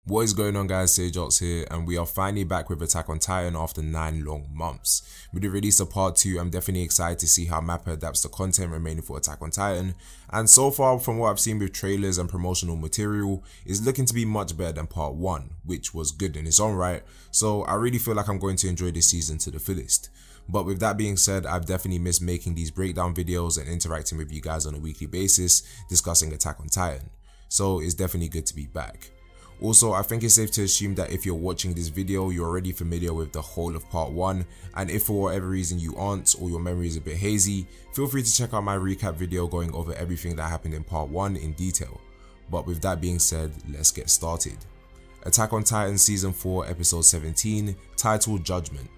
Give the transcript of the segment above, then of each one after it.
What is going on, guys? SageArtz here, and we are finally back with Attack on Titan after 9 long months. With the release of part 2, I'm definitely excited to see how Mappa adapts the content remaining for Attack on Titan, and so far from what I've seen with trailers and promotional material, is looking to be much better than part 1, which was good in its own right, so I really feel like I'm going to enjoy this season to the fullest. But with that being said, I've definitely missed making these breakdown videos and interacting with you guys on a weekly basis, discussing Attack on Titan, so it's definitely good to be back. Also, I think it's safe to assume that if you're watching this video, you're already familiar with the whole of part 1, and if for whatever reason you aren't, or your memory is a bit hazy, feel free to check out my recap video going over everything that happened in part 1 in detail. But with that being said, let's get started. Attack on Titan Season 4 Episode 17, titled Judgment.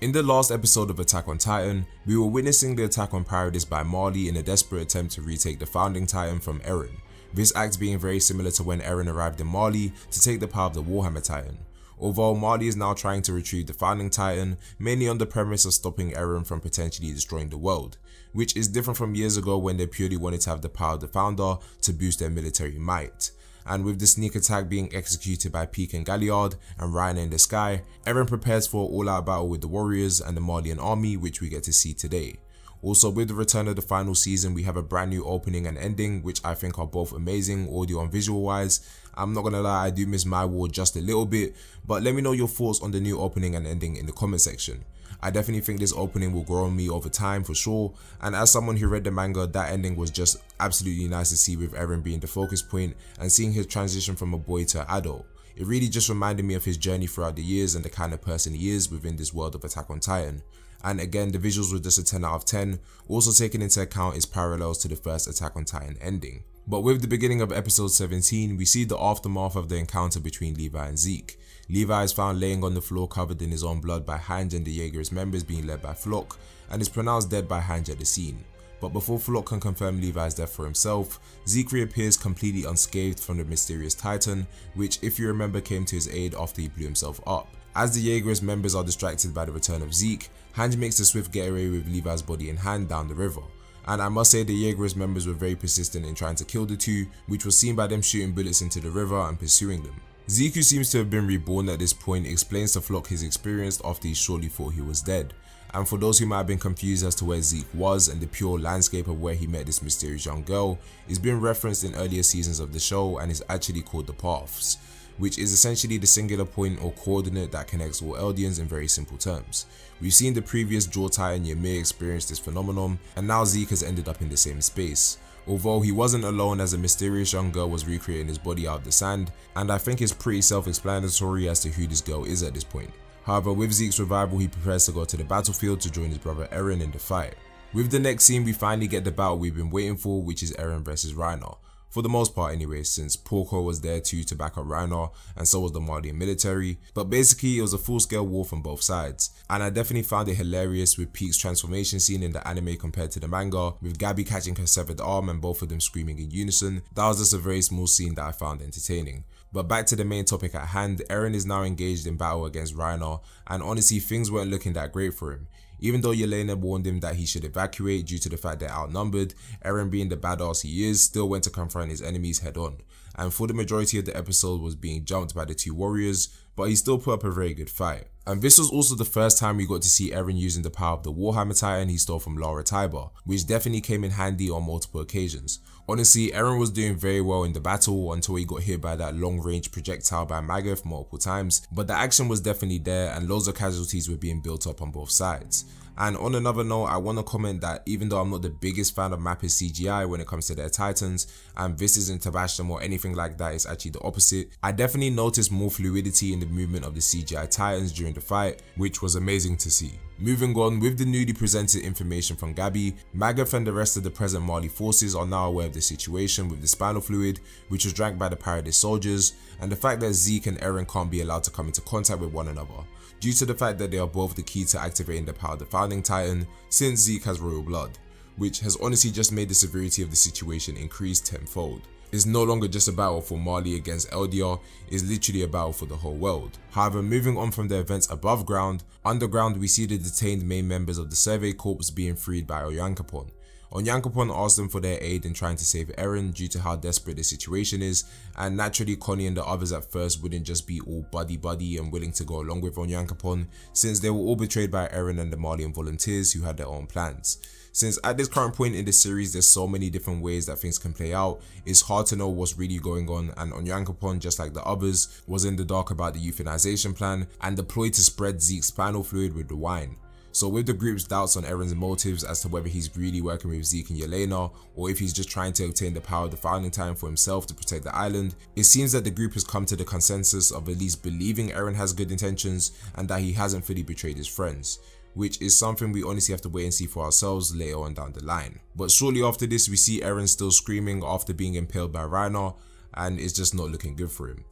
In the last episode of Attack on Titan, we were witnessing the attack on Paradis by Marley in a desperate attempt to retake the founding Titan from Eren. This act being very similar to when Eren arrived in Marley to take the power of the Warhammer Titan. Although Marley is now trying to retrieve the founding Titan, mainly on the premise of stopping Eren from potentially destroying the world, which is different from years ago when they purely wanted to have the power of the founder to boost their military might. And with the sneak attack being executed by Porco Galliard and Reiner in the sky, Eren prepares for an all-out battle with the warriors and the Marleyan army, which we get to see today. Also, with the return of the final season, we have a brand new opening and ending, which I think are both amazing audio and visual wise. I'm not gonna lie, I do miss my war just a little bit, but let me know your thoughts on the new opening and ending in the comment section. I definitely think this opening will grow on me over time for sure, and as someone who read the manga, that ending was just absolutely nice to see, with Eren being the focus point and seeing his transition from a boy to an adult. It really just reminded me of his journey throughout the years and the kind of person he is within this world of Attack on Titan. And again, the visuals were just a 10 out of 10, also taking into account its parallels to the first Attack on Titan ending. But with the beginning of episode 17, we see the aftermath of the encounter between Levi and Zeke. Levi is found laying on the floor covered in his own blood by Hange and the Jaeger's members being led by Flock, and is pronounced dead by Hange at the scene. But before Flock can confirm Levi's death for himself, Zeke reappears completely unscathed from the mysterious Titan, which, if you remember, came to his aid after he blew himself up. As the Jaeger's members are distracted by the return of Zeke, Hange makes a swift getaway with Levi's body in hand down the river. And I must say the Jaeger's members were very persistent in trying to kill the two, which was seen by them shooting bullets into the river and pursuing them. Zeke, who seems to have been reborn at this point, explains to Flock his experience after he surely thought he was dead. And for those who might have been confused as to where Zeke was and the pure landscape of where he met this mysterious young girl, is being referenced in earlier seasons of the show and is actually called the Paths, which is essentially the singular point or coordinate that connects all Eldians in very simple terms. We've seen the previous Jaw Titan Ymir experience this phenomenon, and now Zeke has ended up in the same space. Although he wasn't alone, as a mysterious young girl was recreating his body out of the sand, and I think it's pretty self-explanatory as to who this girl is at this point. However, with Zeke's revival, he prepares to go to the battlefield to join his brother Eren in the fight. With the next scene, we finally get the battle we've been waiting for, which is Eren versus Reiner. For the most part anyway, since Porco was there too to back up Reiner, and so was the Marleyan military, but basically it was a full-scale war from both sides. And I definitely found it hilarious with Pete's transformation scene in the anime compared to the manga, with Gabi catching her severed arm and both of them screaming in unison. That was just a very small scene that I found entertaining. But back to the main topic at hand, Eren is now engaged in battle against Reiner, and honestly things weren't looking that great for him. Even though Yelena warned him that he should evacuate due to the fact they're outnumbered, Eren, being the badass he is, still went to confront his enemies head on, and for the majority of the episode was being jumped by the two warriors, but he still put up a very good fight. And this was also the first time we got to see Eren using the power of the Warhammer Titan he stole from tybur, which definitely came in handy on multiple occasions. Honestly, Eren was doing very well in the battle until he got hit by that long-range projectile by Magath multiple times, but the action was definitely there and loads of casualties were being built up on both sides. And on another note, I want to comment that even though I'm not the biggest fan of Mappa's CGI when it comes to their Titans, and this isn't to bash them or anything like that, it's actually the opposite, I definitely noticed more fluidity in the movement of the CGI Titans during the fight, which was amazing to see. Moving on, with the newly presented information from Gabi, Magath and the rest of the present Marley forces are now aware of the situation with the spinal fluid, which was drank by the Paradis soldiers, and the fact that Zeke and Eren can't be allowed to come into contact with one another, due to the fact that they are both the key to activating the power of the founding Titan, since Zeke has royal blood, which has honestly just made the severity of the situation increase tenfold. It's no longer just a battle for Marley against LDR, it's literally a battle for the whole world. However, moving on from the events above ground, underground we see the detained main members of the Survey Corps being freed by Oyankopon. Onyankopon asked them for their aid in trying to save Eren due to how desperate the situation is, and naturally Connie and the others at first wouldn't just be all buddy and willing to go along with Onyankopon, since they were all betrayed by Eren and the Marleyan volunteers who had their own plans. Since at this current point in the series there's so many different ways that things can play out, it's hard to know what's really going on, and Onyankopon, just like the others, was in the dark about the euthanization plan and deployed to spread Zeke's spinal fluid with the wine. So with the group's doubts on Eren's motives as to whether he's really working with Zeke and Yelena, or if he's just trying to obtain the power of the Founding Titan for himself to protect the island, it seems that the group has come to the consensus of at least believing Eren has good intentions and that he hasn't fully betrayed his friends, which is something we honestly have to wait and see for ourselves later on down the line. But shortly after this we see Eren still screaming after being impaled by Reiner, and it's just not looking good for him.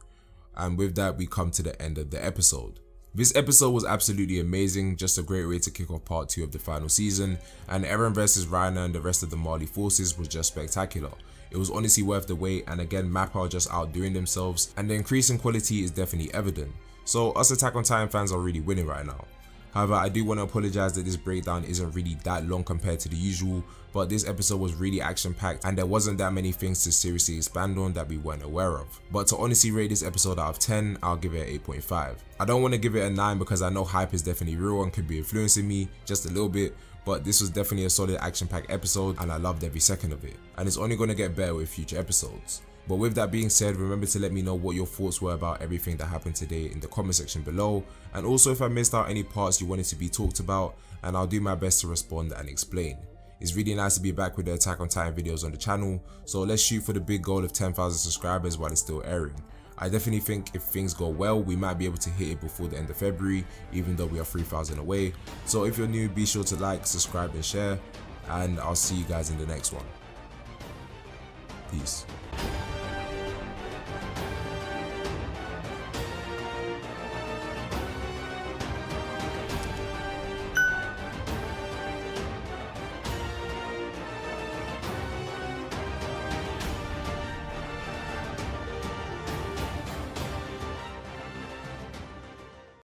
And with that we come to the end of the episode. This episode was absolutely amazing, just a great way to kick off part 2 of the final season, and Eren versus Reiner and the rest of the Marley forces was just spectacular. It was honestly worth the wait, and again Mappa are just outdoing themselves, and the increase in quality is definitely evident. So us Attack on Titan fans are really winning right now. However, I do want to apologize that this breakdown isn't really that long compared to the usual, but this episode was really action packed and there wasn't that many things to seriously expand on that we weren't aware of. But to honestly rate this episode out of 10, I'll give it an 8.5. I don't want to give it a 9 because I know hype is definitely real and could be influencing me just a little bit, but this was definitely a solid action packed episode and I loved every second of it, and it's only going to get better with future episodes. But with that being said, remember to let me know what your thoughts were about everything that happened today in the comment section below, and also if I missed out any parts you wanted to be talked about, and I'll do my best to respond and explain. It's really nice to be back with the Attack on Titan videos on the channel, so let's shoot for the big goal of 10,000 subscribers while it's still airing. I definitely think if things go well, we might be able to hit it before the end of February, even though we are 3,000 away. So if you're new, be sure to like, subscribe and share, and I'll see you guys in the next one. Peace.